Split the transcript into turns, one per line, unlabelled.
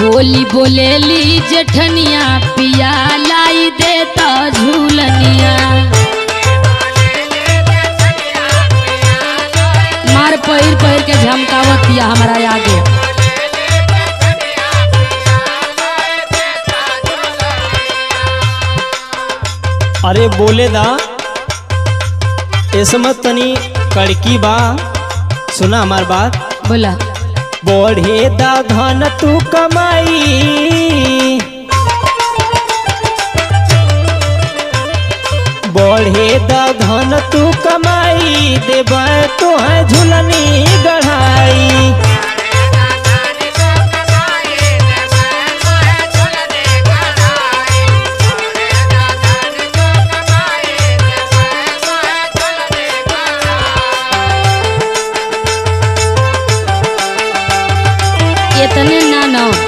बोली बोलेली जेठनिया पिया लाई देता झूलनिया। मार पैर पैर के झमकावतिया हमारा आगे।
अरे बोले दा इसमें तनी कड़की बा, सुना हमार बात।
बोला।
बढ़े दा धन तू कमाई, बढ़े दा धन तू कमाई, देव तो है झुलनी।